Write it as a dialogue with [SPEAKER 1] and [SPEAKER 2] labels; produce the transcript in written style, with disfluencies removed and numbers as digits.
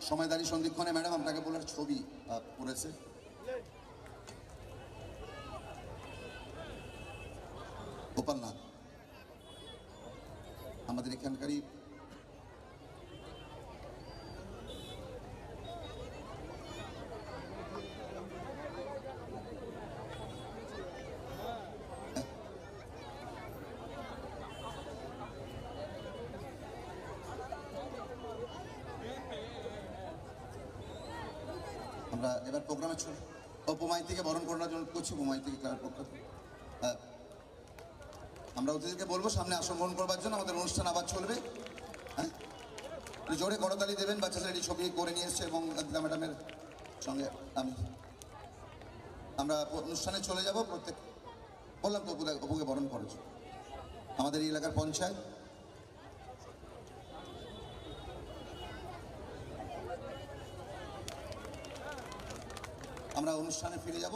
[SPEAKER 1] সময়দারি সন্ধিক্ষণে madam আপনাকে বলার ছবি করেছে। গোপালনাথ আমাদের এখানকারই আমরা এবার প্রোগ্রামে চলি। উপমাইতিকে বরণ করার জন্য করছি। উপমাইতিকে ক্লাবের পক্ষ থেকে আমরা অতিথিকে বলবো সামনে আসন গ্রহণ করবার জন্য। আমাদের অনুষ্ঠান আবার চলবে। হ্যাঁ, জোরে করতালি দেবেন। বাচ্চা ছেলেটি ছবি করে নিয়ে এসছে এবং ম্যাডামের সঙ্গে আমরা অনুষ্ঠানে চলে যাব। প্রত্যেক বললাম তো অপুকে বরণ করেছে আমাদের এই এলাকার পঞ্চায়েত। আমরা অনুষ্ঠানে ফিরে যাব।